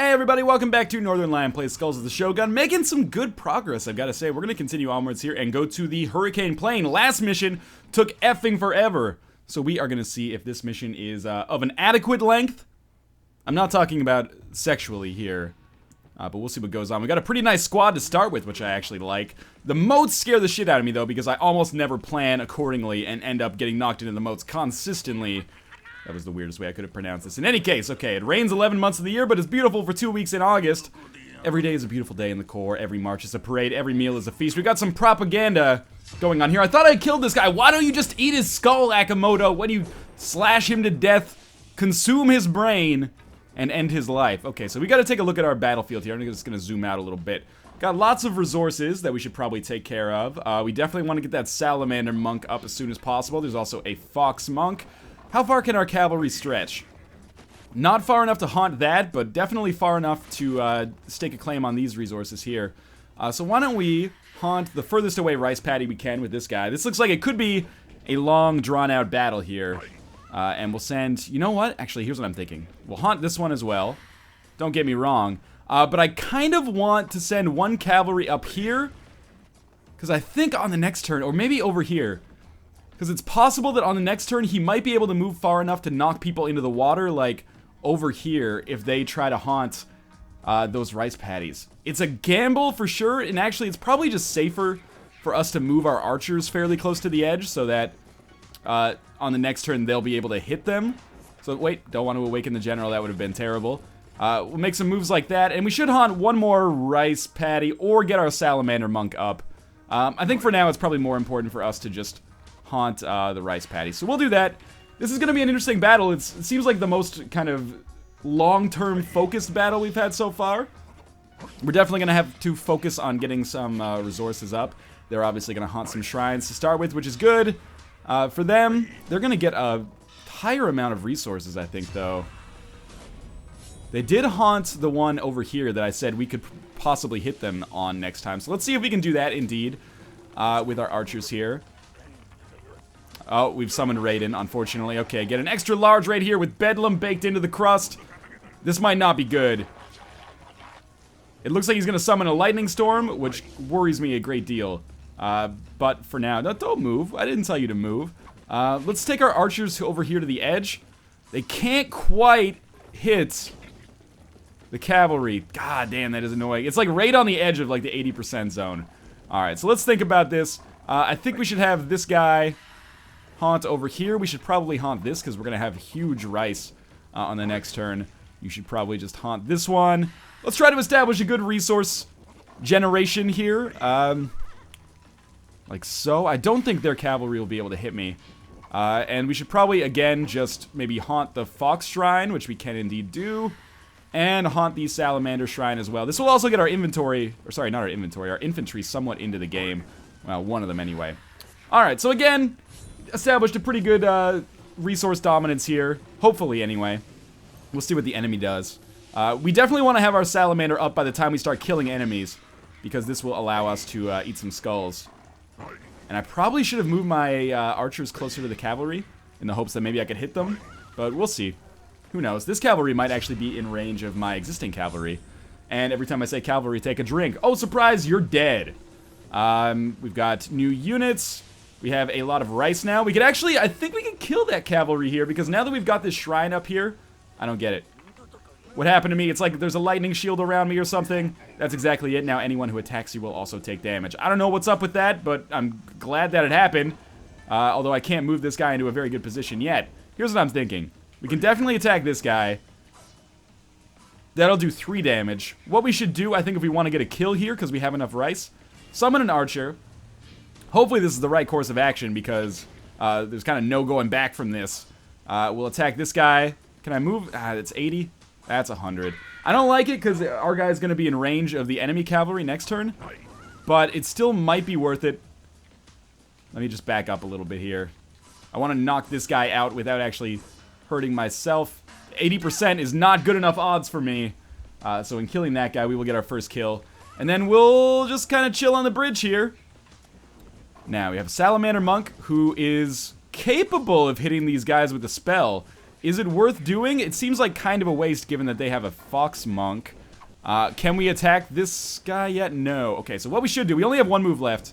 Hey everybody, welcome back to Northernlion Plays Skulls of the Shogun. Making some good progress, I've got to say. We're going to continue onwards here and go to the Hurricane Plain. Last mission took effing forever. So we are going to see if this mission is of an adequate length. I'm not talking about sexually here, but we'll see what goes on. We got a pretty nice squad to start with, which I actually like. The moats scare the shit out of me though, because I almost never plan accordingly and end up getting knocked into the moats consistently. That was the weirdest way I could have pronounced this. In any case, okay, it rains 11 months of the year, but it's beautiful for 2 weeks in August. Every day is a beautiful day in the core. Every march is a parade. Every meal is a feast. We got some propaganda going on here. I thought I killed this guy. Why don't you just eat his skull, Akamoto? Why do you slash him to death, consume his brain, and end his life? Okay, so we got to take a look at our battlefield here. I'm just going to zoom out a little bit. Got lots of resources that we should probably take care of. We definitely want to get that salamander monk up as soon as possible. There's also a fox monk. How far can our cavalry stretch? Not far enough to haunt that, but definitely far enough to stake a claim on these resources here. So why don't we haunt the furthest away rice paddy we can with this guy. This looks like it could be a long, drawn-out battle here. And we'll send... You know what? Actually, here's what I'm thinking. We'll haunt this one as well. Don't get me wrong. But I kind of want to send one cavalry up here. Because I think on the next turn, or maybe over here... Because it's possible that on the next turn, he might be able to move far enough to knock people into the water, like over here, if they try to haunt those rice paddies. It's a gamble for sure, and actually it's probably just safer for us to move our archers fairly close to the edge so that on the next turn they'll be able to hit them. So wait, don't want to awaken the general, that would have been terrible. We'll make some moves like that, and we should haunt one more rice paddy or get our salamander monk up. I think for now it's probably more important for us to just haunt the rice paddy. So we'll do that. This is going to be an interesting battle. It seems like the most kind of long-term focused battle we've had so far. We're definitely going to have to focus on getting some resources up. They're obviously going to haunt some shrines to start with, which is good. For them, they're going to get a higher amount of resources, I think, though. They did haunt the one over here that I said we could possibly hit them on next time. So let's see if we can do that, indeed, with our archers here. Oh, we've summoned Raiden, unfortunately. Okay, get an extra large right here with Bedlam baked into the crust. This might not be good. It looks like he's going to summon a lightning storm, which worries me a great deal. But for now, no, don't move. I didn't tell you to move. Let's take our archers over here to the edge. They can't quite hit the cavalry. God damn, that is annoying. It's like right on the edge of like the 80% zone. Alright, so let's think about this. I think we should have this guy haunt over here. We should probably haunt this because we're going to have huge rice on the next turn. You should probably just haunt this one. Let's try to establish a good resource generation here. Like so. I don't think their cavalry will be able to hit me. And we should probably, again, just maybe haunt the Fox Shrine, which we can indeed do. And haunt the Salamander Shrine as well. This will also get our inventory, or sorry, not our inventory, our infantry somewhat into the game. Well, one of them anyway. Alright, so again, established a pretty good resource dominance here. Hopefully, anyway. We'll see what the enemy does. We definitely want to have our Salamander up by the time we start killing enemies, because this will allow us to eat some skulls. And I probably should have moved my archers closer to the cavalry in the hopes that maybe I could hit them, but we'll see. Who knows? This cavalry might actually be in range of my existing cavalry. And every time I say cavalry, take a drink. Oh, surprise, you're dead. We've got new units. We have a lot of rice now. We could actually, I think we can kill that cavalry here, because now that we've got this shrine up here, I don't get it. What happened to me? It's like there's a lightning shield around me or something. That's exactly it. Now anyone who attacks you will also take damage. I don't know what's up with that, but I'm glad that it happened. Although I can't move this guy into a very good position yet. Here's what I'm thinking. We can definitely attack this guy. That'll do 3 damage. What we should do, I think, if we want to get a kill here, because we have enough rice, summon an archer. Hopefully this is the right course of action, because there's kind of no going back from this. We'll attack this guy. Can I move? It's 80. That's 100. I don't like it, because our guy's going to be in range of the enemy cavalry next turn. But it still might be worth it. Let me just back up a little bit here. I want to knock this guy out without actually hurting myself. 80% is not good enough odds for me. So in killing that guy, we will get our first kill. And then we'll just kind of chill on the bridge here. Now, we have a Salamander Monk who is capable of hitting these guys with a spell. Is it worth doing? It seems like kind of a waste given that they have a fox monk. Can we attack this guy yet? No. Okay, so what we should do, we only have one move left.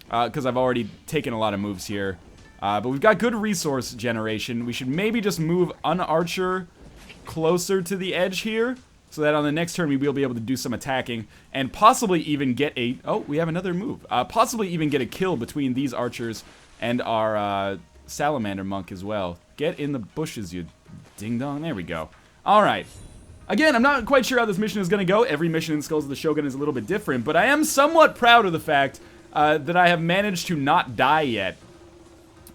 Because I've already taken a lot of moves here. But we've got good resource generation. We should maybe just move an archer closer to the edge here. So that on the next turn we will be able to do some attacking. And possibly even get a... Oh, we have another move. Possibly even get a kill between these archers and our salamander monk as well. Get in the bushes, you ding-dong. There we go. Alright. Again, I'm not quite sure how this mission is going to go. Every mission in Skulls of the Shogun is a little bit different. But I am somewhat proud of the fact that I have managed to not die yet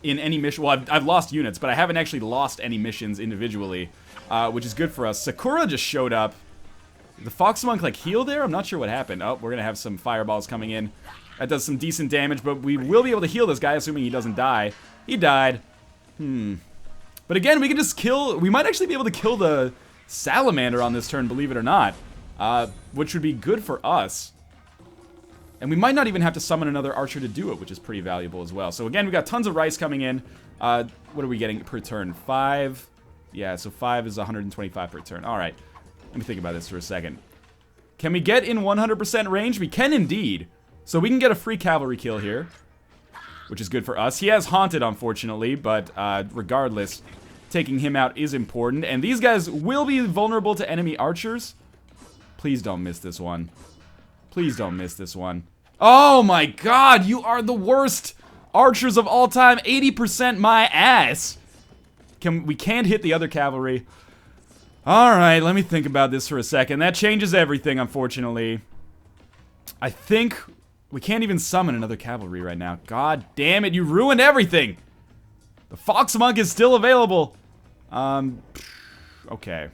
in any mission. Well, I've lost units, but I haven't actually lost any missions individually, which is good for us. Sakura just showed up. The Fox Monk, like, heal there? I'm not sure what happened. Oh, we're going to have some fireballs coming in. That does some decent damage, but we will be able to heal this guy, assuming he doesn't die. He died. But again, we can just kill... We might actually be able to kill the salamander on this turn, believe it or not, which would be good for us. And we might not even have to summon another archer to do it, which is pretty valuable as well. So again, we've got tons of rice coming in. What are we getting per turn? 5? Yeah, so 5 is 125 per turn. Alright, let me think about this for a second. Can we get in 100% range? We can indeed. So we can get a free cavalry kill here, which is good for us. He has Haunted, unfortunately, but regardless, taking him out is important. And these guys will be vulnerable to enemy archers. Please don't miss this one. Please don't miss this one. Oh my god, you are the worst archers of all time. 80% my ass. We can't hit the other cavalry. Alright, let me think about this for a second. That changes everything, unfortunately. I think we can't even summon another cavalry right now. God damn it, you ruined everything. The Fox Monk is still available. Okay.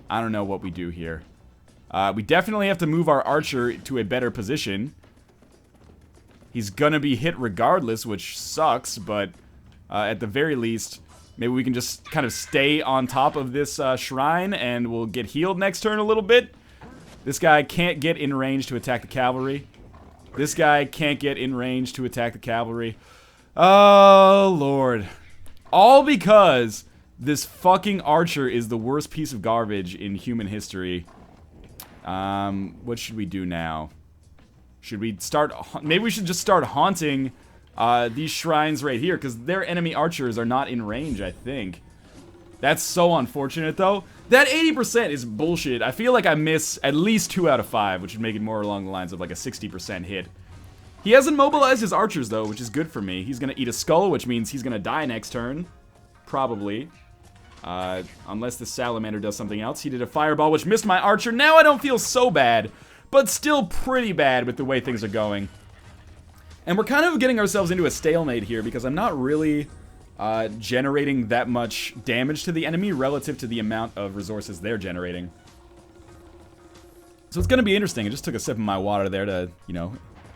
I don't know what we do here. We definitely have to move our archer to a better position. He's gonna be hit regardless, which sucks, but at the very least, maybe we can just kind of stay on top of this shrine and we'll get healed next turn a little bit. This guy can't get in range to attack the cavalry. This guy can't get in range to attack the cavalry. Oh, Lord. All because this fucking archer is the worst piece of garbage in human history. What should we do now? Should we start... Maybe we should just start haunting these shrines right here, because their enemy archers are not in range, I think. That's so unfortunate, though. That 80% is bullshit. I feel like I miss at least 2 out of 5, which would make it more along the lines of like a 60% hit. He hasn't mobilized his archers, though, which is good for me. He's gonna eat a skull, which means he's gonna die next turn. Probably. Unless the salamander does something else. He did a fireball, which missed my archer. Now I don't feel so bad, but still pretty bad with the way things are going. And we're kind of getting ourselves into a stalemate here, because I'm not really generating that much damage to the enemy relative to the amount of resources they're generating. So it's going to be interesting. I just took a sip of my water there to, you know,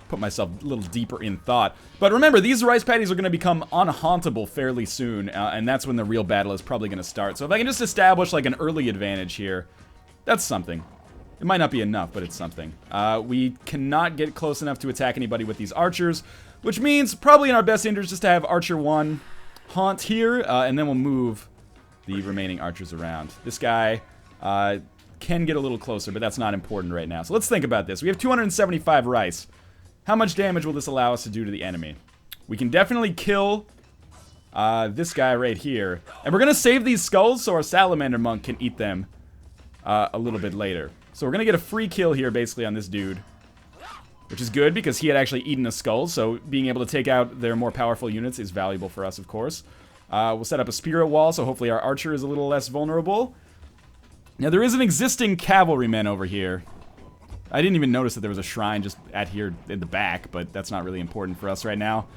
put myself a little deeper in thought. But remember, these rice paddies are going to become unhauntable fairly soon, and that's when the real battle is probably going to start. So if I can just establish like an early advantage here, that's something. It might not be enough, but it's something. We cannot get close enough to attack anybody with these archers, which means probably in our best interest just to have Archer 1 haunt here, and then we'll move the remaining archers around. This guy can get a little closer, but that's not important right now. So let's think about this. We have 275 rice. How much damage will this allow us to do to the enemy? We can definitely kill this guy right here. And we're going to save these skulls so our salamander monk can eat them a little bit later. So we're going to get a free kill here basically on this dude, which is good because he had actually eaten a skull, so being able to take out their more powerful units is valuable for us, of course. We'll set up a spirit wall, so hopefully our archer is a little less vulnerable. Now, there is an existing cavalryman over here. I didn't even notice that there was a shrine just at here in the back, but that's not really important for us right now.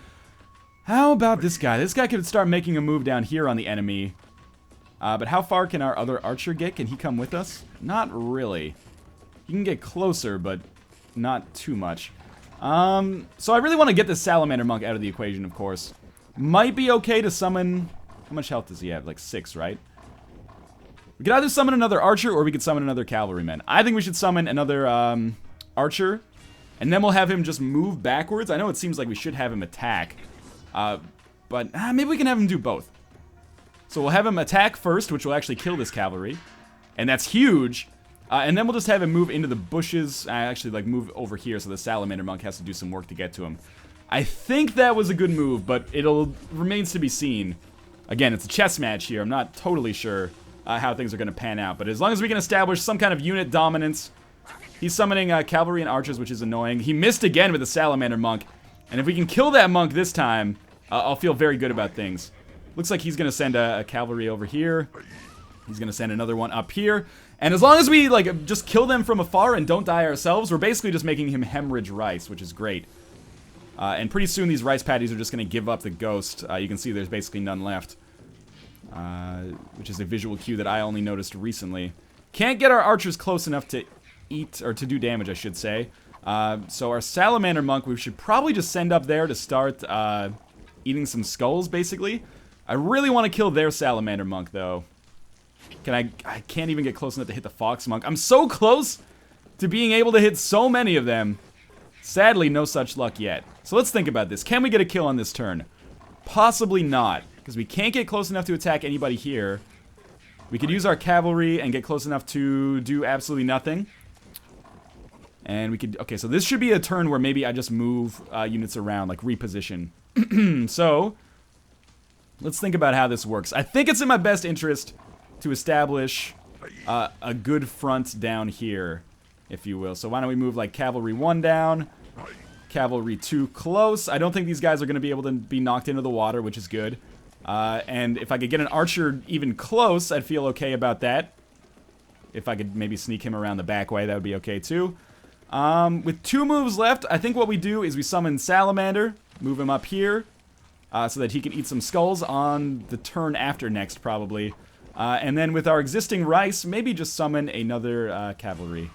How about this guy? This guy could start making a move down here on the enemy. But how far can our other archer get? Can he come with us? Not really. He can get closer, but not too much. So I really want to get this salamander monk out of the equation, of course. Might be okay to summon... How much health does he have? Like 6, right? We could either summon another archer or we could summon another cavalryman. I think we should summon another archer, and then we'll have him just move backwards. I know it seems like we should have him attack, but maybe we can have him do both. So we'll have him attack first, which will actually kill this cavalry. And that's huge. And then we'll just have him move into the bushes. Actually, like, move over here so the Salamander Monk has to do some work to get to him. I think that was a good move, but it'll remains to be seen. Again, it's a chess match here. I'm not totally sure how things are going to pan out. But as long as we can establish some kind of unit dominance. He's summoning cavalry and archers, which is annoying. He missed again with the Salamander Monk. And if we can kill that monk this time, I'll feel very good about things. Looks like he's going to send a cavalry over here. He's going to send another one up here. And as long as we, like, just kill them from afar and don't die ourselves, we're basically just making him hemorrhage rice, which is great. And pretty soon these rice paddies are just going to give up the ghost. You can see there's basically none left. Which is a visual cue that I only noticed recently. Can't get our archers close enough to eat, or to do damage, I should say. So our Salamander Monk, we should probably just send up there to start eating some skulls, basically. I really want to kill their Salamander Monk, though. I can't even get close enough to hit the Fox Monk. I'm so close to being able to hit so many of them. Sadly, no such luck yet. So let's think about this. Can we get a kill on this turn? Possibly not, because we can't get close enough to attack anybody here. We could use our cavalry and get close enough to do absolutely nothing. And we could... Okay, so this should be a turn where maybe I just move units around, like reposition. So, let's think about how this works. I think it's in my best interest to establish a good front down here, if you will. So why don't we move, like, Cavalry 1 down, Cavalry 2 close. I don't think these guys are going to be able to be knocked into the water, which is good. And if I could get an archer even close, I'd feel okay about that. If I could maybe sneak him around the back way, that would be okay too. With 2 moves left, I think what we do is we summon Salamander, move him up here, so that he can eat some skulls on the turn after next, probably. And then with our existing rice, maybe just summon another cavalry.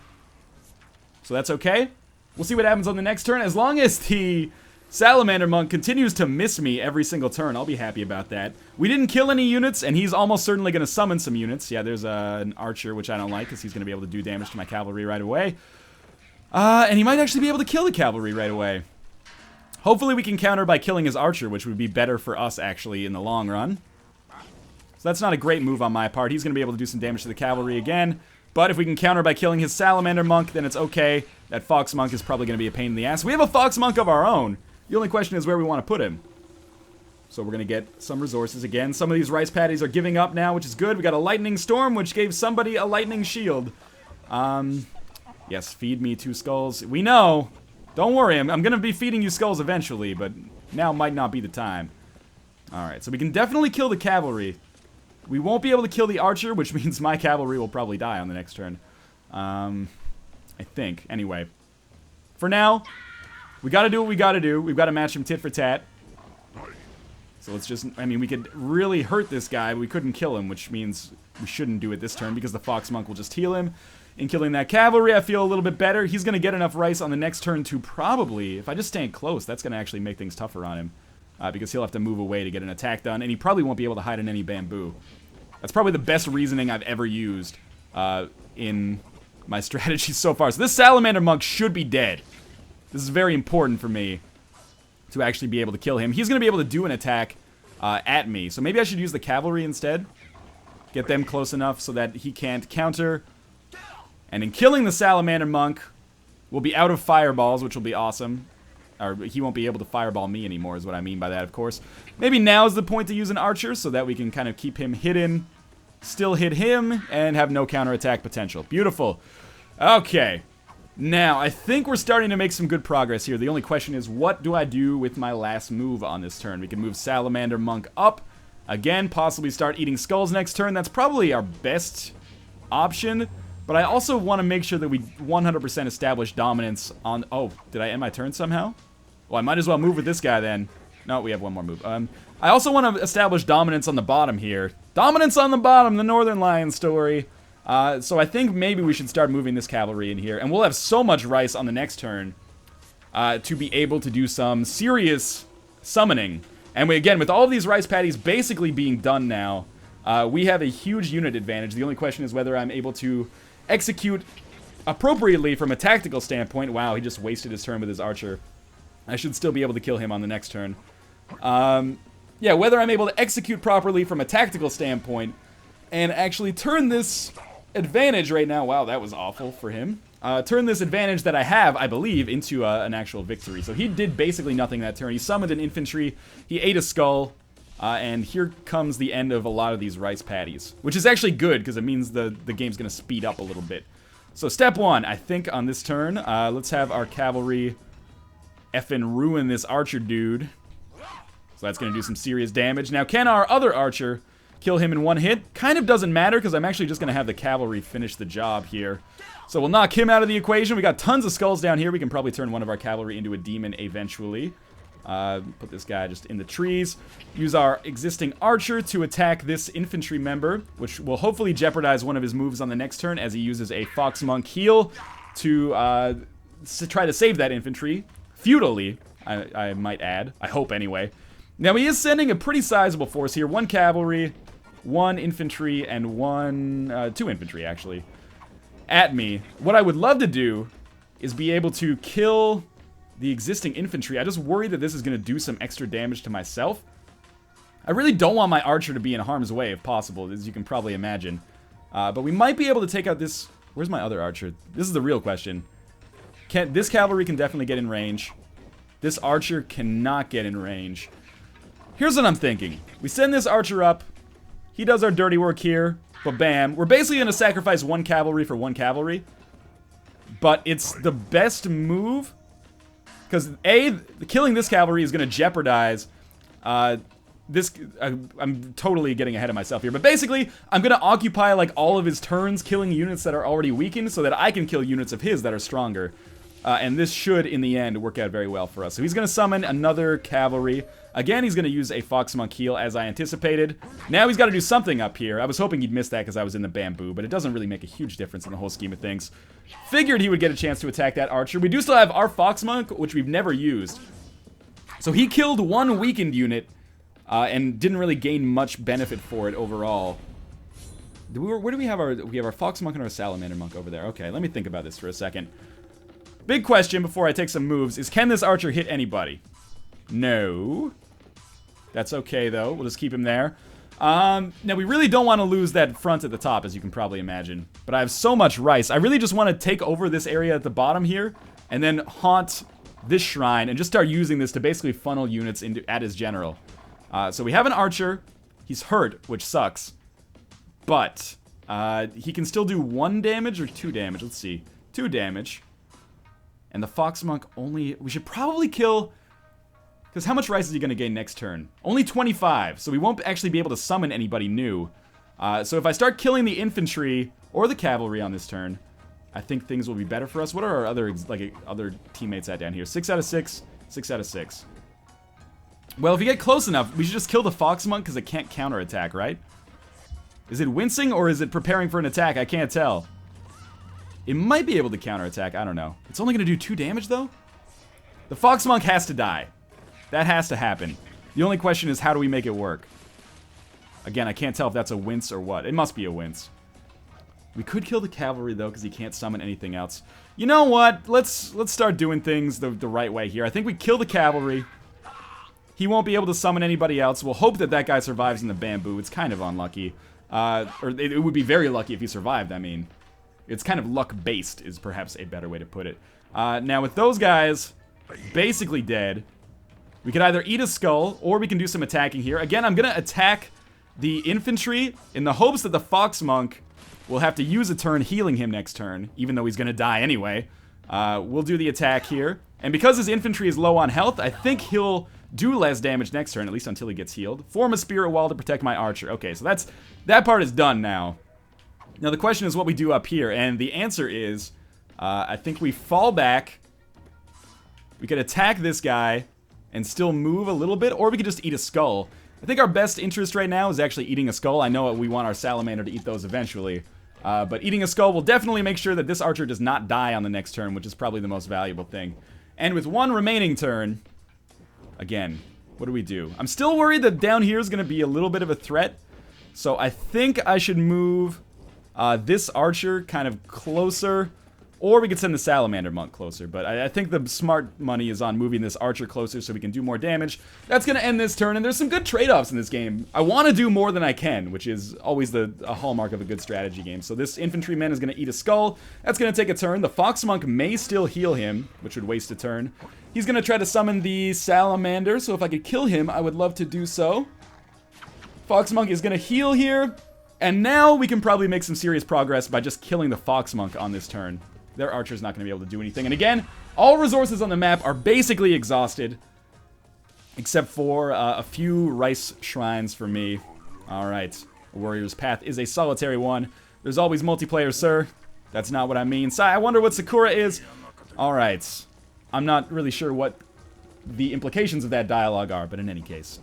So that's okay. We'll see what happens on the next turn. As long as the Salamander Monk continues to miss me every single turn, I'll be happy about that. We didn't kill any units, and he's almost certainly going to summon some units. Yeah, there's an archer, which I don't like, because he's going to be able to do damage to my cavalry right away. And he might actually be able to kill the cavalry right away. Hopefully we can counter by killing his archer, which would be better for us, actually, in the long run. So that's not a great move on my part. He's going to be able to do some damage to the cavalry again. But if we can counter by killing his Salamander Monk, then it's okay. That Fox Monk is probably going to be a pain in the ass. We have a Fox Monk of our own. The only question is where we want to put him. So we're going to get some resources again. Some of these rice paddies are giving up now, which is good. We got a Lightning Storm, which gave somebody a Lightning Shield. Yes, feed me 2 skulls. We know. Don't worry, I'm going to be feeding you skulls eventually, but now might not be the time. Alright, so we can definitely kill the cavalry. We won't be able to kill the archer, which means my cavalry will probably die on the next turn. I think. Anyway. For now, we gotta do what we gotta do. We've got to match him tit for tat. So let's just... I mean, we could really hurt this guy, but we couldn't kill him, which means we shouldn't do it this turn, because the Fox Monk will just heal him. In killing that cavalry, I feel a little bit better. He's going to get enough rice on the next turn to probably... If I just stand close, that's going to actually make things tougher on him. Because he'll have to move away to get an attack done, and he probably won't be able to hide in any bamboo. That's probably the best reasoning I've ever used in my strategy so far. So this Salamander Monk should be dead. This is very important for me to actually be able to kill him. He's going to be able to do an attack at me, so maybe I should use the cavalry instead. Get them close enough so that he can't counter. And in killing the Salamander Monk, we'll be out of fireballs, which will be awesome. Or he won't be able to fireball me anymore, is what I mean by that, of course. Maybe now is the point to use an archer, so that we can kind of keep him hidden, still hit him, and have no counterattack potential. Beautiful. Okay. Now, I think we're starting to make some good progress here. The only question is, what do I do with my last move on this turn? We can move Salamander Monk up. Again, possibly start eating skulls next turn. That's probably our best option. But I also want to make sure that we 100% establish dominance on... Oh, did I end my turn somehow? Well, I might as well move with this guy then. No, we have one more move. I also want to establish dominance on the bottom here. Dominance on the bottom, the Northernlion story. So I think maybe we should start moving this cavalry in here. And we'll have so much rice on the next turn to be able to do some serious summoning. And we, again, with all of these rice paddies basically being done now, we have a huge unit advantage. The only question is whether I'm able to execute appropriately from a tactical standpoint. Wow, he just wasted his turn with his archer. I should still be able to kill him on the next turn. yeah, whether I'm able to execute properly from a tactical standpoint and actually turn this advantage right now. Wow, that was awful for him. Turn this advantage that I have, I believe, into an actual victory. So he did basically nothing that turn. He summoned an infantry, he ate a skull, and here comes the end of a lot of these rice patties. Which is actually good, because it means the game's going to speed up a little bit. So step one, I think on this turn, let's have our cavalry effing ruin this archer dude. So that's going to do some serious damage. Now, can our other archer kill him in one hit? Kind of doesn't matter, because I'm actually just going to have the cavalry finish the job here. So we'll knock him out of the equation. We got tons of skulls down here. We can probably turn one of our cavalry into a demon eventually. Put this guy just in the trees. Use our existing archer to attack this infantry member, which will hopefully jeopardize one of his moves on the next turn as he uses a Fox Monk heal to try to save that infantry. Futilely, I might add. I hope anyway. Now he is sending a pretty sizable force here. 1 cavalry, 1 infantry, and 2 infantry actually at me. What I would love to do is be able to kill the existing infantry. I just worry that this is going to do some extra damage to myself. I really don't want my archer to be in harm's way if possible, as you can probably imagine. But we might be able to take out this... Where's my other archer? This is the real question. This cavalry can definitely get in range. This archer cannot get in range. Here's what I'm thinking. We send this archer up. He does our dirty work here. But bam. We're basically going to sacrifice 1 cavalry for 1 cavalry. But it's the best move. Because, killing this cavalry is going to jeopardize this... I'm totally getting ahead of myself here. But basically, I'm going to occupy like all of his turns killing units that are already weakened so that I can kill units of his that are stronger. And this should, in the end, work out very well for us. So he's going to summon another cavalry. Again, he's going to use a Fox Monk heal, as I anticipated. Now he's got to do something up here. I was hoping he'd miss that because I was in the bamboo, but it doesn't really make a huge difference in the whole scheme of things. Figured he would get a chance to attack that archer. We do still have our Fox Monk, which we've never used. So he killed 1 weakened unit, and didn't really gain much benefit for it overall. Where do we have our... We have our Fox Monk and our Salamander Monk over there. Okay, let me think about this for a second. Big question before I take some moves is, can this archer hit anybody? No. That's okay, though. We'll just keep him there. Now, we really don't want to lose that front at the top, as you can probably imagine. But I have so much rice. I really just want to take over this area at the bottom here, and then haunt this shrine, and just start using this to basically funnel units at his general. So we have an archer. He's hurt, which sucks. But he can still do 1 damage or 2 damage. Let's see. 2 damage. And the Fox Monk only... We should probably kill... Because how much rice is he going to gain next turn? Only 25, so we won't actually be able to summon anybody new. So if I start killing the infantry or the cavalry on this turn, I think things will be better for us. What are our other teammates at down here? 6 out of 6, 6 out of 6. Well, if you get close enough, we should just kill the Fox Monk because it can't counterattack, right? Is it wincing or is it preparing for an attack? I can't tell. It might be able to counterattack, I don't know. It's only going to do 2 damage, though? The Fox Monk has to die. That has to happen. The only question is, how do we make it work? Again, I can't tell if that's a wince or what. It must be a wince. We could kill the cavalry, though, because he can't summon anything else. You know what? Let's start doing things the right way here. I think we kill the cavalry. He won't be able to summon anybody else. We'll hope that that guy survives in the bamboo. It's kind of unlucky. Or it would be very lucky if he survived, I mean. It's kind of luck-based is perhaps a better way to put it. Now, with those guys basically dead, we could either eat a skull, or we can do some attacking here. Again, I'm going to attack the infantry in the hopes that the Fox Monk will have to use a turn healing him next turn, even though he's going to die anyway. We'll do the attack here. And because his infantry is low on health, I think he'll do less damage next turn, at least until he gets healed. Form a spirit wall to protect my archer. Okay, so that part is done now. Now the question is what we do up here, and the answer is, I think we fall back. We could attack this guy and still move a little bit, or we could just eat a skull. I think our best interest right now is actually eating a skull. I know we want our salamander to eat those eventually. But eating a skull will definitely make sure that this archer does not die on the next turn, which is probably the most valuable thing. And with 1 remaining turn, again, what do? I'm still worried that down here is going to be a little bit of a threat. So I think I should move this archer kind of closer. Or we could send the Salamander Monk closer, but I think the smart money is on moving this Archer closer so we can do more damage. That's going to end this turn, and there's some good trade-offs in this game. I want to do more than I can, which is always a hallmark of a good strategy game. So this Infantryman is going to eat a skull. That's going to take a turn. The Fox Monk may still heal him, which would waste a turn. He's going to try to summon the Salamander, so if I could kill him, I would love to do so. Fox Monk is going to heal here, and now we can probably make some serious progress by just killing the Fox Monk on this turn. Their Archer's not going to be able to do anything. And again, all resources on the map are basically exhausted, except for a few rice shrines for me. Alright, Warrior's Path is a solitary one. There's always multiplayer, sir. That's not what I mean. I wonder what Sakura is. Alright, I'm not really sure what the implications of that dialogue are, but in any case.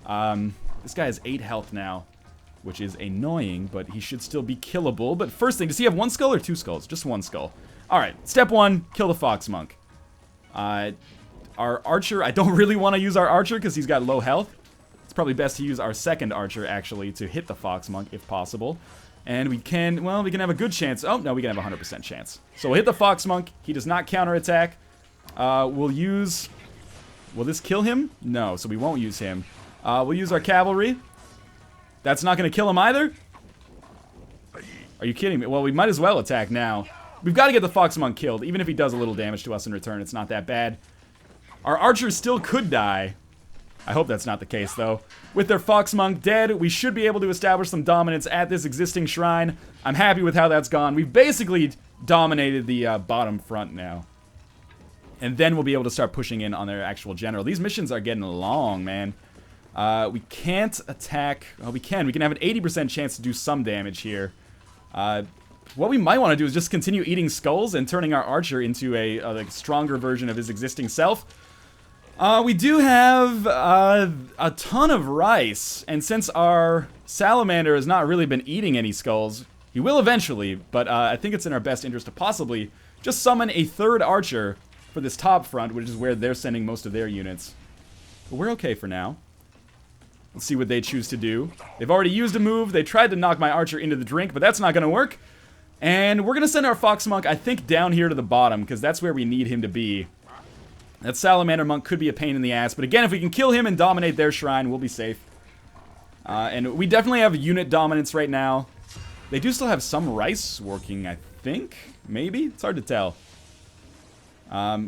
This guy has 8 health now, which is annoying, but he should still be killable. But first thing, does he have 1 skull or 2 skulls? Just 1 skull. Alright, step 1, kill the Fox Monk. Our Archer, I don't really want to use our Archer because he's got low health. It's probably best to use our second Archer, actually, to hit the Fox Monk, if possible. And we can, well, we can have a good chance. Oh, no, we can have a 100% chance. So we'll hit the Fox Monk. He does not counterattack. We'll use... Will this kill him? No, so we won't use him. We'll use our Cavalry. That's not going to kill him either? Are you kidding me? Well, we might as well attack now. We've got to get the Fox Monk killed. Even if he does a little damage to us in return, it's not that bad. Our Archer still could die. I hope that's not the case, though. With their Fox Monk dead, we should be able to establish some dominance at this existing shrine. I'm happy with how that's gone. We've basically dominated the bottom front now. And then we'll be able to start pushing in on their actual general. These missions are getting long, man. We can't attack... Well, we can. We can have an 80% chance to do some damage here. What we might want to do is just continue eating skulls and turning our Archer into a like, stronger version of his existing self. We do have a ton of rice, and since our Salamander has not really been eating any skulls, he will eventually, but I think it's in our best interest to possibly just summon a third Archer for this top front, which is where they're sending most of their units. But we're okay for now. Let's see what they choose to do. They've already used a move. They tried to knock my Archer into the drink, but that's not going to work. And we're going to send our Fox Monk, I think, down here to the bottom, because that's where we need him to be. That Salamander Monk could be a pain in the ass, but again, if we can kill him and dominate their shrine, we'll be safe. And we definitely have unit dominance right now. They do still have some rice working, I think? Maybe? It's hard to tell.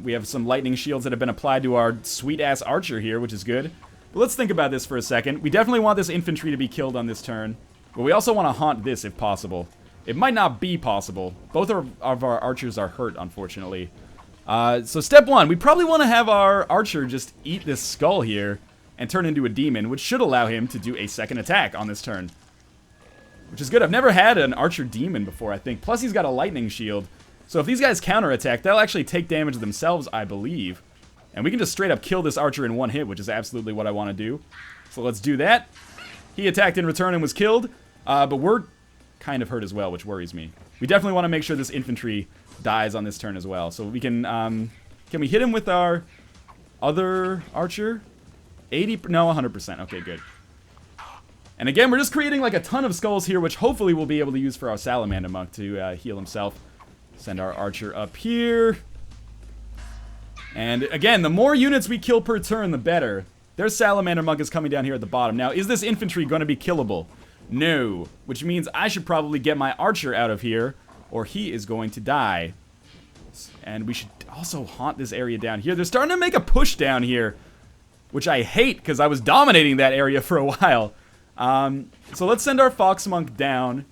We have some lightning shields that have been applied to our sweet-ass Archer here, which is good. But let's think about this for a second. We definitely want this infantry to be killed on this turn, but we also want to haunt this if possible. It might not be possible. Both of our Archers are hurt, unfortunately. So step 1, we probably want to have our Archer just eat this skull here and turn into a demon, which should allow him to do a second attack on this turn. Which is good. I've never had an Archer demon before, I think. Plus he's got a lightning shield. So if these guys counterattack, they'll actually take damage themselves, I believe. And we can just straight up kill this Archer in one hit, which is absolutely what I want to do. So let's do that. He attacked in return and was killed. But we're kind of hurt as well, which worries me. We definitely want to make sure this infantry dies on this turn as well. So we can we hit him with our other Archer? 80, no, 100%. Okay, good. And again, we're just creating like a ton of skulls here, which hopefully we'll be able to use for our Salamander Monk to heal himself. Send our Archer up here. And again, the more units we kill per turn, the better. Their Salamander Monk is coming down here at the bottom. Now, is this infantry going to be killable? No. Which means I should probably get my Archer out of here, or he is going to die. And we should also haunt this area down here. They're starting to make a push down here, which I hate because I was dominating that area for a while. So let's send our Fox Monk down.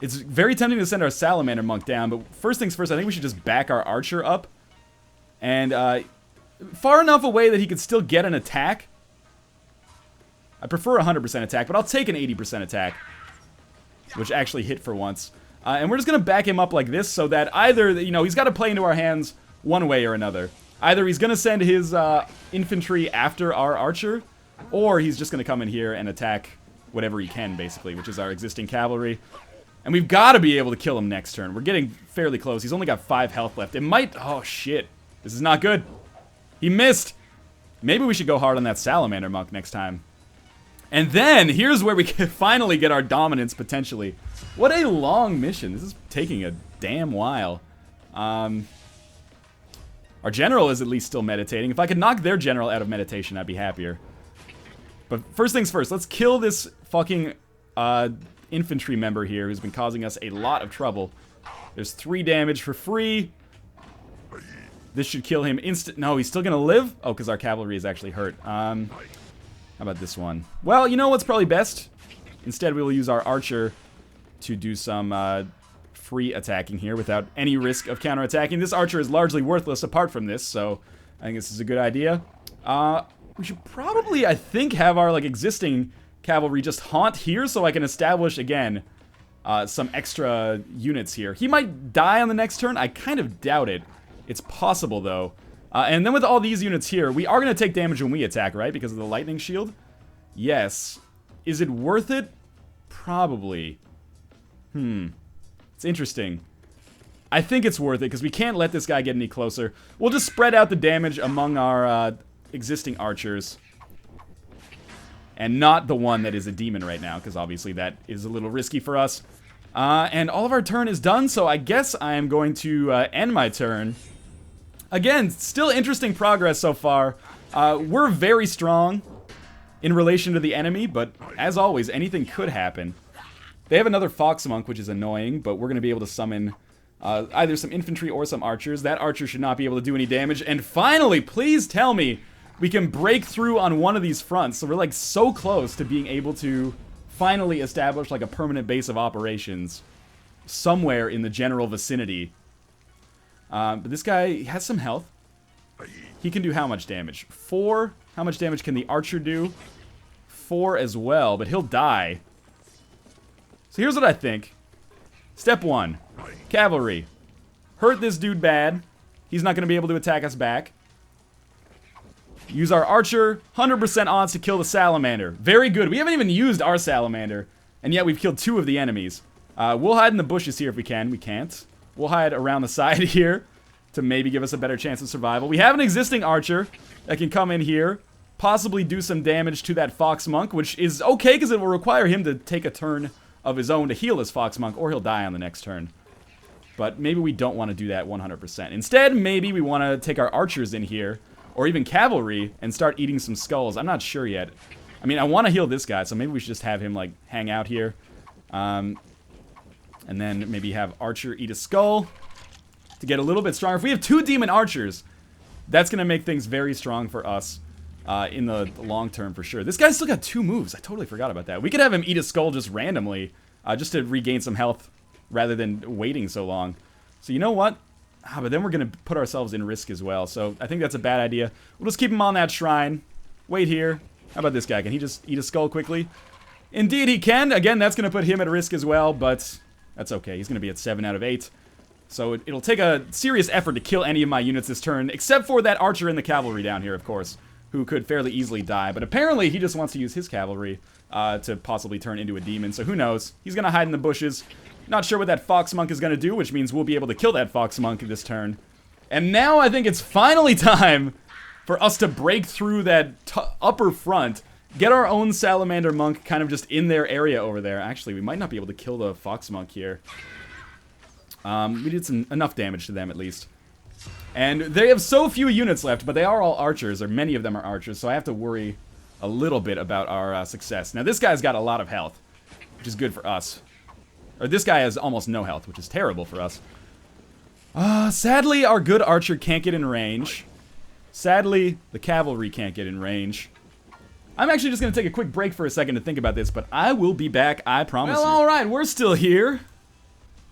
It's very tempting to send our Salamander Monk down, but first things first, I think we should just back our Archer up. And far enough away that he could still get an attack. I prefer 100% attack, but I'll take an 80% attack, which actually hit for once. And we're just going to back him up like this so that either, you know, he's got to play into our hands one way or another. Either he's going to send his infantry after our Archer, or he's just going to come in here and attack whatever he can, basically, which is our existing cavalry. And we've got to be able to kill him next turn. We're getting fairly close. He's only got 5 health left. It might... Oh, shit. This is not good. He missed. Maybe we should go hard on that Salamander Monk next time. And then, here's where we can finally get our dominance, potentially. What a long mission. This is taking a damn while. Our general is at least still meditating. If I could knock their general out of meditation, I'd be happier. But first things first, let's kill this fucking infantry member here who's been causing us a lot of trouble. There's 3 damage for free. This should kill him instant. No, he's still gonna live? Oh, because our cavalry is actually hurt. How about this one? Well, you know what's probably best? Instead, we will use our archer to do some free attacking here without any risk of counterattacking. This archer is largely worthless apart from this, so I think this is a good idea. We should probably, I think, have our like existing cavalry just haunt here so I can establish, again, some extra units here. He might die on the next turn. I kind of doubt it. It's possible, though. And then with all these units here, we are going to take damage when we attack, right? Because of the lightning shield? Yes. Is it worth it? Probably. It's interesting. I think it's worth it, because we can't let this guy get any closer. We'll just spread out the damage among our existing archers. And not the one that is a demon right now, because obviously that is a little risky for us. And all of our turn is done, so I guess I am going to end my turn. Again, still interesting progress so far. We're very strong in relation to the enemy, but as always, anything could happen. They have another fox monk, which is annoying, but we're going to be able to summon either some infantry or some archers. That archer should not be able to do any damage. And finally, please tell me we can break through on one of these fronts. So we're like so close to being able to finally establish like a permanent base of operations somewhere in the general vicinity. But this guy has some health. He can do how much damage? 4. How much damage can the archer do? 4 as well, but he'll die. So here's what I think. Step 1. Cavalry. Hurt this dude bad. He's not going to be able to attack us back. Use our archer. 100% odds to kill the salamander. Very good. We haven't even used our salamander. And yet we've killed 2 of the enemies. We'll hide in the bushes here if we can. We can't. We'll hide around the side here to maybe give us a better chance of survival. We have an existing archer that can come in here, possibly do some damage to that fox monk, which is okay because it will require him to take a turn of his own to heal his fox monk, or he'll die on the next turn. But maybe we don't want to do that 100%. Instead, maybe we want to take our archers in here, or even cavalry, and start eating some skulls. I'm not sure yet. I mean, I want to heal this guy, so maybe we should just have him, like, hang out here. And then maybe have archer eat a skull to get a little bit stronger. If we have 2 demon archers, that's going to make things very strong for us in the long term for sure. This guy's still got 2 moves. I totally forgot about that. We could have him eat a skull just randomly, just to regain some health rather than waiting so long. So you know what? But then we're going to put ourselves in risk as well. So I think that's a bad idea. We'll just keep him on that shrine. Wait here. How about this guy? Can he just eat a skull quickly? Indeed he can. Again, that's going to put him at risk as well, but that's okay. He's going to be at 7 out of 8. So it'll take a serious effort to kill any of my units this turn, except for that archer and the cavalry down here, of course, who could fairly easily die. But apparently he just wants to use his cavalry to possibly turn into a demon, so who knows? He's going to hide in the bushes. Not sure what that fox monk is going to do, which means we'll be able to kill that fox monk this turn. And now I think it's finally time for us to break through that upper front, get our own salamander monk kind of just in their area over there. Actually, we might not be able to kill the fox monk here. We did enough damage to them, at least. And they have so few units left, but they are all archers, or many of them are archers, so I have to worry a little bit about our success. Now, this guy's got a lot of health, which is good for us. Or this guy has almost no health, which is terrible for us. Sadly, our good archer can't get in range. Sadly, the cavalry can't get in range. I'm actually just going to take a quick break for a second to think about this, but I will be back, I promise you. Well, alright, we're still here.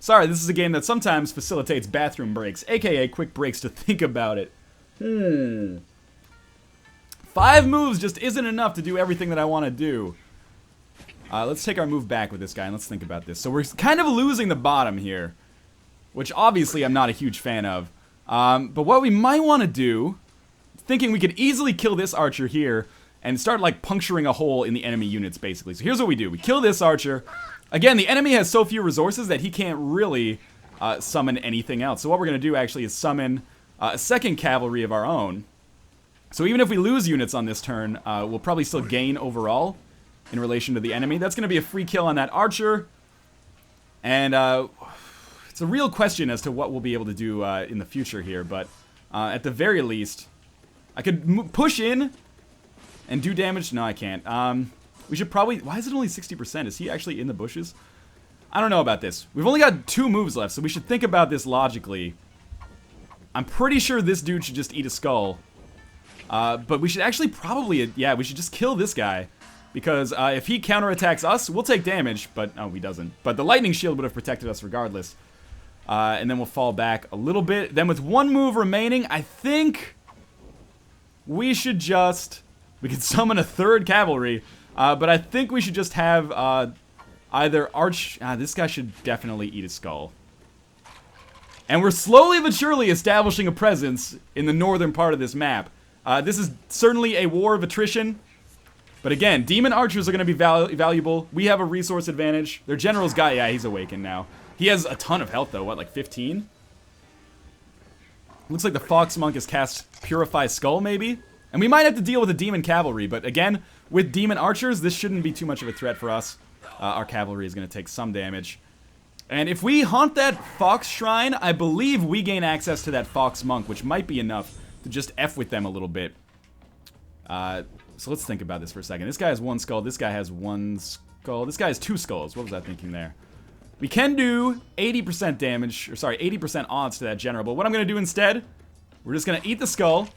Sorry, this is a game that sometimes facilitates bathroom breaks, aka quick breaks to think about it. 5 moves just isn't enough to do everything that I want to do. Let's take our move back with this guy and let's think about this. So we're kind of losing the bottom here, which obviously I'm not a huge fan of. But what we might want to do, thinking we could easily kill this archer here and start like puncturing a hole in the enemy units basically. So here's what we do. We kill this archer. Again, the enemy has so few resources that he can't really summon anything else. So what we're going to do actually is summon a second cavalry of our own. So even if we lose units on this turn, we'll probably still gain overall in relation to the enemy. That's going to be a free kill on that archer. And It's a real question as to what we'll be able to do in the future here, but at the very least, I could push in and do damage. No, I can't. We should probably... Why is it only 60%? Is he actually in the bushes? I don't know about this. We've only got 2 moves left, so we should think about this logically. I'm pretty sure this dude should just eat a skull. But we should actually probably... Yeah, we should just kill this guy. Because if he counterattacks us, we'll take damage. But, no, he doesn't. But the lightning shield would have protected us regardless. And then we'll fall back a little bit. Then with 1 move remaining, I think we should just... We could summon a 3rd cavalry. But I think we should just have either Arch... this guy should definitely eat a skull. And we're slowly but surely establishing a presence in the northern part of this map. This is certainly a war of attrition. But again, demon archers are going to be valuable. We have a resource advantage. Their general's got... Yeah, he's awakened now. He has a ton of health, though. What, like 15? Looks like the Fox Monk has cast Purify Skull, maybe? And we might have to deal with the demon cavalry. But again, with demon archers, this shouldn't be too much of a threat for us. Our cavalry is going to take some damage. And if we haunt that Fox Shrine, I believe we gain access to that Fox Monk, which might be enough to just F with them a little bit. So let's think about this for a second. This guy has 1 skull. This guy has 1 skull. This guy has 2 skulls. What was I thinking there? We can do 80% damage, or sorry, 80% odds to that general. But what I'm going to do instead, we're just going to eat the skull.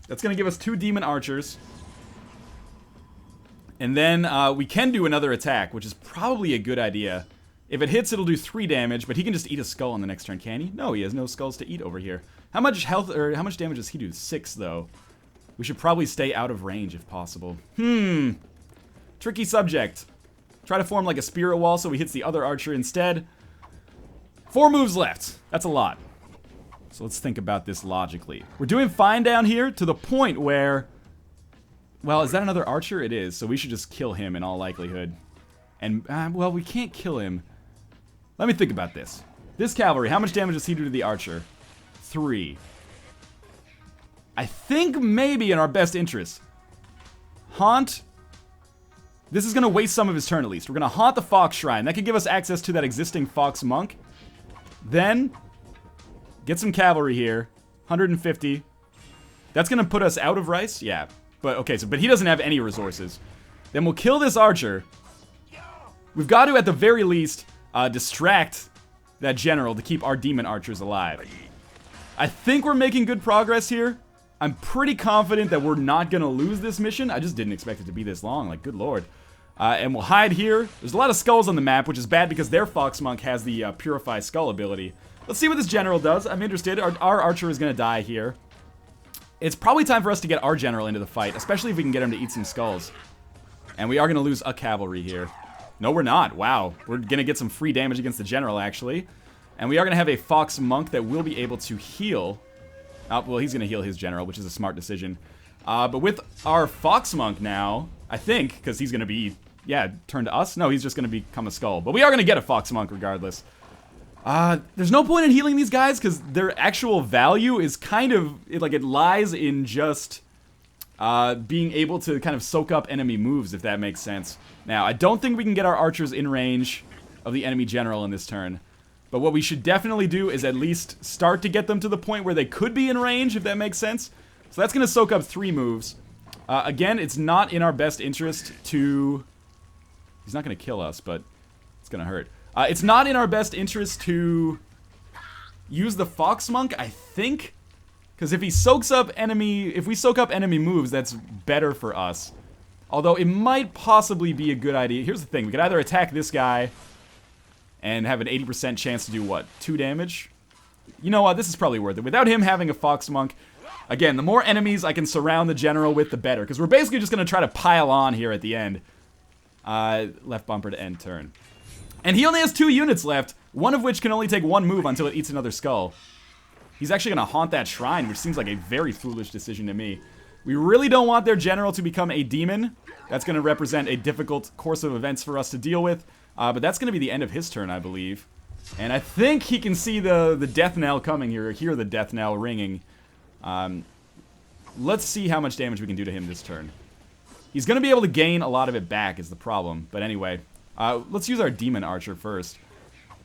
That's going to give us 2 demon archers. And then we can do another attack, which is probably a good idea. If it hits, it'll do 3 damage, but he can just eat a skull on the next turn, can he? No, he has no skulls to eat over here. How much health, or how much damage does he do? 6, though. We should probably stay out of range if possible. Tricky subject. Try to form like a spirit wall so he hits the other archer instead. 4 moves left. That's a lot. So let's think about this logically. We're doing fine down here to the point where... Well, is that another archer? It is, so we should just kill him in all likelihood. And, well, we can't kill him. Let me think about this. This cavalry, how much damage does he do to the archer? 3. I think maybe in our best interest. Haunt. This is going to waste some of his turn at least. We're going to haunt the Fox Shrine. That could give us access to that existing Fox Monk. Then, get some cavalry here. 150. That's going to put us out of rice? Yeah. But, okay, but he doesn't have any resources. Then we'll kill this archer. We've got to, at the very least, distract that general to keep our demon archers alive. I think we're making good progress here. I'm pretty confident that we're not going to lose this mission. I just didn't expect it to be this long. Like, good lord. And we'll hide here. There's a lot of skulls on the map, which is bad because their Fox Monk has the Purify Skull ability. Let's see what this general does. I'm interested. Our archer is going to die here. It's probably time for us to get our general into the fight, especially if we can get him to eat some skulls. And we are going to lose a cavalry here. No, we're not. Wow. We're going to get some free damage against the general, actually. And we are going to have a Fox Monk that will be able to heal. Well, he's going to heal his general, which is a smart decision. But with our Fox Monk now, I think, because he's going to be, yeah, turned to us. No, he's just going to become a skull. But we are going to get a Fox Monk regardless. There's no point in healing these guys because their actual value is kind of, like, it lies in just being able to kind of soak up enemy moves, if that makes sense. Now, I don't think we can get our archers in range of the enemy general in this turn. But what we should definitely do is at least start to get them to the point where they could be in range, if that makes sense. So that's going to soak up 3 moves. Again, it's not in our best interest to... He's not going to kill us, but it's going to hurt. It's not in our best interest to use the Fox Monk, I think. Because if he soaks up enemy... If we soak up enemy moves, that's better for us. Although it might possibly be a good idea. Here's the thing. We could either attack this guy and have an 80% chance to do what? 2 damage? You know what? This is probably worth it. Without him having a Fox Monk, again, the more enemies I can surround the general with, the better. Because we're basically just going to try to pile on here at the end. Left bumper to end turn. And he only has 2 units left, one of which can only take 1 move until it eats another skull. He's actually going to haunt that shrine, which seems like a very foolish decision to me. We really don't want their general to become a demon. That's going to represent a difficult course of events for us to deal with. But that's going to be the end of his turn, I believe. And I think he can see the death knell coming here, or hear the death knell ringing. Let's see how much damage we can do to him this turn. He's going to be able to gain a lot of it back is the problem. But anyway, let's use our demon archer first.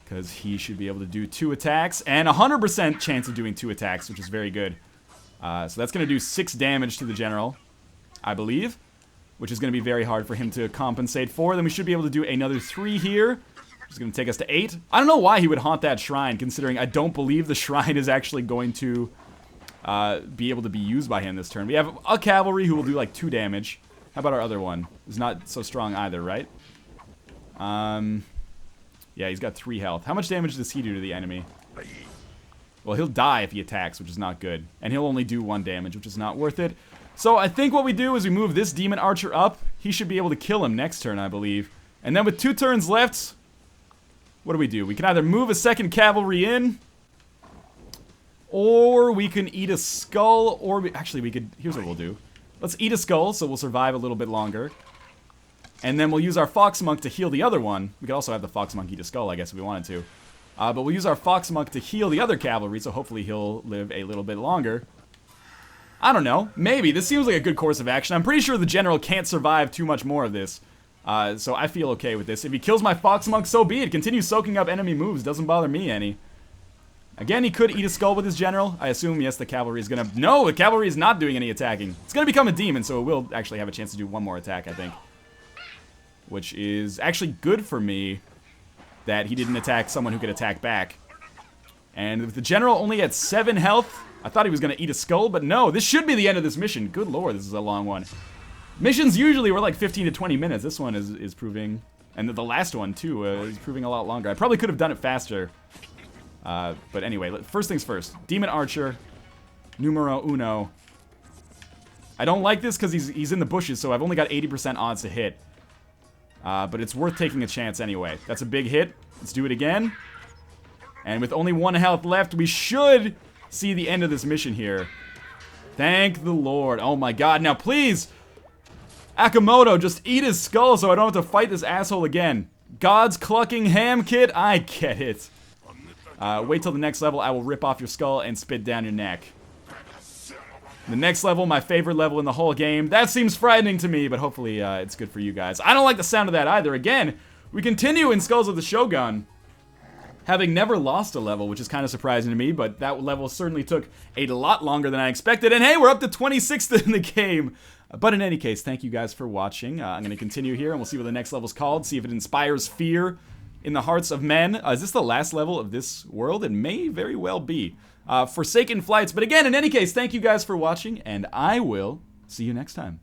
because he should be able to do 2 attacks, and 100% chance of doing 2 attacks, which is very good. So that's going to do 6 damage to the general, I believe, which is going to be very hard for him to compensate for. Then we should be able to do another 3 here, which is going to take us to 8. I don't know why he would haunt that shrine, considering I don't believe the shrine is actually going to be able to be used by him this turn. We have a cavalry who will do like 2 damage. How about our other one? He's not so strong either, right? Yeah, he's got 3 health. How much damage does he do to the enemy? Well, he'll die if he attacks, which is not good. And he'll only do 1 damage, which is not worth it. So I think what we do is we move this demon archer up. He should be able to kill him next turn, I believe. And then with 2 turns left, what do? We can either move a second cavalry in, or we can eat a skull, or actually we could, here's what we'll do. Let's eat a skull, so we'll survive a little bit longer. And then we'll use our fox monk to heal the other one. We could also have the fox monk eat a skull, I guess, if we wanted to. But we'll use our fox monk to heal the other cavalry, so hopefully he'll live a little bit longer. I don't know. Maybe. This seems like a good course of action. I'm pretty sure the general can't survive too much more of this. So I feel okay with this. If he kills my fox monk, so be it. Continue soaking up enemy moves. Doesn't bother me any. Again, he could eat a skull with his general. I assume, yes, the cavalry is going to... No, the cavalry is not doing any attacking. It's going to become a demon, so it will actually have a chance to do 1 more attack, I think. Which is actually good for me, that he didn't attack someone who could attack back. And with the general only at 7 health, I thought he was going to eat a skull, but no, this should be the end of this mission. Good lord, this is a long one. Missions usually were like 15 to 20 minutes. This one is proving, and the last one too, is proving a lot longer. I probably could have done it faster. But anyway, first things first. Demon Archer, numero uno. I don't like this because he's in the bushes, so I've only got 80% odds to hit. But it's worth taking a chance anyway. That's a big hit. Let's do it again. And with only 1 health left, we should see the end of this mission here. Thank the Lord. Oh my god. Now please, Akamoto, just eat his skull so I don't have to fight this asshole again. God's clucking ham kid? I get it. Wait till the next level. I will rip off your skull and spit down your neck. The next level, my favorite level in the whole game. That seems frightening to me, but hopefully it's good for you guys. I don't like the sound of that either. Again, we continue in Skulls of the Shogun, having never lost a level, which is kind of surprising to me, but that level certainly took a lot longer than I expected. And hey, we're up to 26th in the game. But in any case, thank you guys for watching. I'm going to continue here, and we'll see what the next level's called, see if it inspires fear in the hearts of men. Is this the last level of this world? It may very well be. Forsaken Flights. But again, in any case, thank you guys for watching, and I will see you next time.